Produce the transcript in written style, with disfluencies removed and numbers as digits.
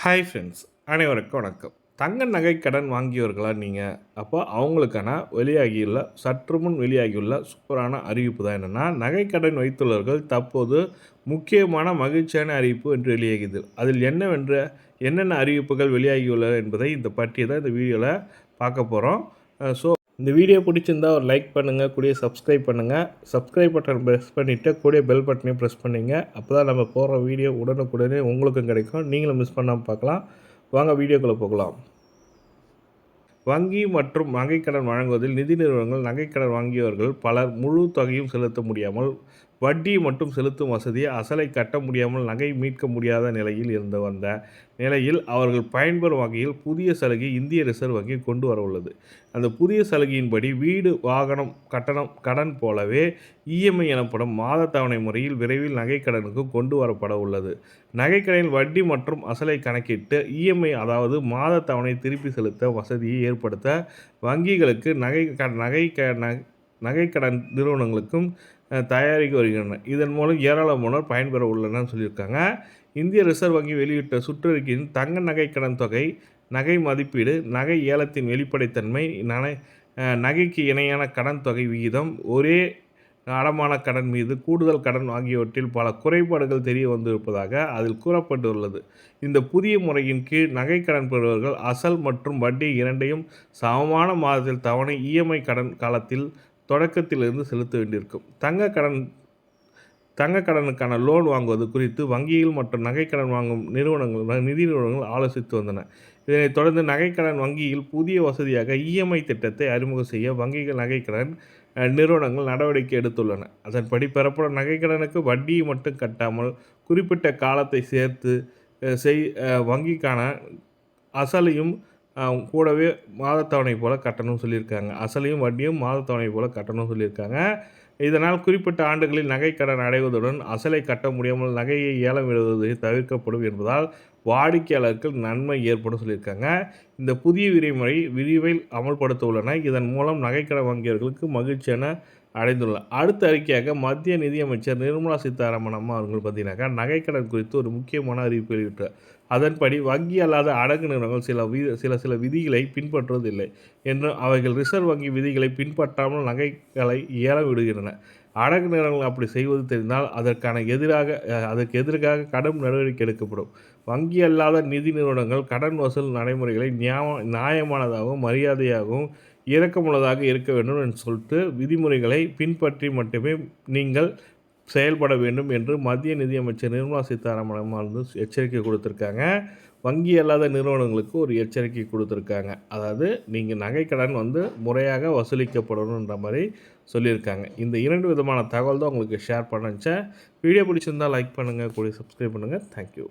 Hi friends, அனைவருக்கும் வணக்கம். தங்க நகை கடன் வாங்கியவர்களா நீங்கள்? அப்போ அவங்களுக்கான வெளியாகியுள்ள சற்று முன் வெளியாகியுள்ள சூப்பரான அறிவிப்பு தான் என்னென்னா, நகை கடன் வைத்துள்ளவர்கள் தற்போது முக்கியமான மகிழ்ச்சியான அறிவிப்பு என்று வெளியாகியது. அதில் என்னென்ன அறிவிப்புகள் வெளியாகியுள்ளன என்பதை இந்த பற்றி தான் இந்த வீடியோவில் பார்க்க போகிறோம். ஸோ இந்த வீடியோ பிடிச்சிருந்தா ஒரு லைக் பண்ணுங்கள், கூடிய சப்ஸ்கிரைப் பண்ணுங்கள். சப்ஸ்கிரைப் பட்டன் ப்ரெஸ் பண்ணிவிட்டு கூடிய பெல் பட்டனையும் ப்ரெஸ் பண்ணிங்க. அப்போ தான் நம்ம போடுற வீடியோ உடனுக்குடனே உங்களுக்கும் கிடைக்கும். நீங்களும் மிஸ் பண்ணாமல் பார்க்கலாம். வாங்க வீடியோக்குள்ளே போகலாம். வங்கி மற்றும் நகைக்கடன் வழங்குவதில் நிதி நிறுவனங்கள் நகைக்கடன் வாங்கியவர்கள் பலர் முழு தொகையும் செலுத்த முடியாமல் வட்டி மட்டும் செலுத்தும் வசதியை அசலை கட்ட முடியாமல் நகை மீட்க முடியாத நிலையில் இருந்து வந்த நிலையில் அவர்கள் பயன்பெறும் வகையில் புதிய சலுகை இந்திய ரிசர்வ் வங்கி கொண்டு வர உள்ளது. அந்த புதிய சலுகையின்படி வீடு வாகனம் கடன் போலவே இஎம்ஐ எனப்படும் மாத தவணை முறையில் விரைவில் நகைக்கடனுக்கு கொண்டு வரப்பட உள்ளது. நகைக்கடனில் வட்டி மற்றும் அசலை கணக்கிட்டு இஎம்ஐ அதாவது மாத தவணை திருப்பி செலுத்த வசதியை ஏற்படுத்த வங்கிகளுக்கு நகைக்கடன் நிறுவனங்களுக்கும் தயாரிக்க வருகின்றன. இதன் மூலம் ஏராளமானோர் பயன்பெற உள்ளனர்னு சொல்லியிருக்காங்க. இந்திய ரிசர்வ் வங்கி வெளியிட்ட சுற்றறிக்கையின் தங்க நகை கடன் தொகை, நகை மதிப்பீடு, நகை ஏலத்தின் வெளிப்படைத்தன்மை, நகைக்கு இணையான கடன் தொகை விகிதம், ஒரே அடமான கடன் மீது கூடுதல் கடன் ஆகியவற்றில் பல குறைபாடுகள் தெரிய வந்திருப்பதாக அதில் கூறப்பட்டுள்ளது. இந்த புதிய முறையின் கீழ் நகை கடன் பெறுபவர்கள் அசல் மற்றும் வட்டி இரண்டையும் சமமான மாதத்தில் தவணை இஎம்ஐ கடன் காலத்தில் தொடக்கத்திலிருந்து செலுத்த வேண்டியிருக்கும். தங்க கடனுக்கான லோன் வாங்குவது குறித்து வங்கியில் மற்றும் நகைக்கடன் வாங்கும் நிதி நிறுவனங்கள் ஆலோசித்து வந்தன. இதனைத் தொடர்ந்து நகைக்கடன் வங்கியில் புதிய வசதியாக இஎம்ஐ திட்டத்தை அறிமுகம் செய்ய வங்கிகள் நகைக்கடன் நிறுவனங்கள் நடவடிக்கை எடுத்துள்ளன. அதன்படி பெறப்படும் நகைக்கடனுக்கு வட்டியை மட்டும் கட்டாமல் குறிப்பிட்ட காலத்தை சேர்த்து வங்கிக்கான அசலையும் கூடவே மாதத்தவணை போல் கட்டணும்னு சொல்லியிருக்காங்க. அசலையும் வட்டியும் மாதத்தவணை போல் கட்டணும்னு சொல்லியிருக்காங்க. இதனால் குறிப்பிட்ட ஆண்டுகளில் நகைக்கடன் அடைவதுடன் அசலை கட்ட முடியாமல் நகையை ஏலம் விடுவது தவிர்க்கப்படும் என்பதால் வாடிக்கையாளருக்கு நன்மை ஏற்படும் சொல்லியிருக்காங்க. இந்த புதிய விதிமுறை விரிவில் அமல்படுத்த உள்ளன. இதன் மூலம் நகைக்கடன் வங்கியவர்களுக்கு மகிழ்ச்சியான அடைந்துள்ளனர். அடுத்த அறிக்கையாக மத்திய நிதியமைச்சர் நிர்மலா சீதாராமன் அம்மா அவர்கள் பார்த்தீங்கன்னாக்கா நகைக்கடன் குறித்து ஒரு முக்கியமான அறிவிப்பு வெளியிட்டார். அதன்படி வங்கி அல்லாத அடகு நிறுவனங்கள் சில விதிகளை பின்பற்றுவதில்லை என்றும் அவைகள் ரிசர்வ் வங்கி விதிகளை பின்பற்றாமல் நகைகளை ஏலம் விடுகின்றன. அடகு நிறுவனங்கள் அப்படி செய்வது தெரிந்தால் அதற்கு எதிராக கடும் நடவடிக்கை எடுக்கப்படும். வங்கி அல்லாத நிதி நிறுவனங்கள் கடன் வசூல் நடைமுறைகளை நியாயமானதாகவும் மரியாதையாகவும் இரக்கமுள்ளதாக இருக்க வேண்டும் என்று சொல்லிட்டு விதிமுறைகளை பின்பற்றி மட்டுமே நீங்கள் செயல்பட வேண்டும் என்று மத்திய நிதியமைச்சர் நிர்மலா சீதாராமன் வந்து எச்சரிக்கை கொடுத்துருக்காங்க. வங்கி அல்லாத நிறுவனங்களுக்கு ஒரு எச்சரிக்கை கொடுத்துருக்காங்க. அதாவது நீங்கள் நகைக்கடன் முறையாக வசூலிக்கப்படணுன்ற மாதிரி சொல்லியிருக்காங்க. இந்த 2 விதமான தகவல் தான் உங்களுக்கு ஷேர் பண்ண நினச்சேன். வீடியோ பிடிச்சிருந்தால் லைக் பண்ணுங்கள், கூட சப்ஸ்கிரைப் பண்ணுங்கள். தேங்க்யூ.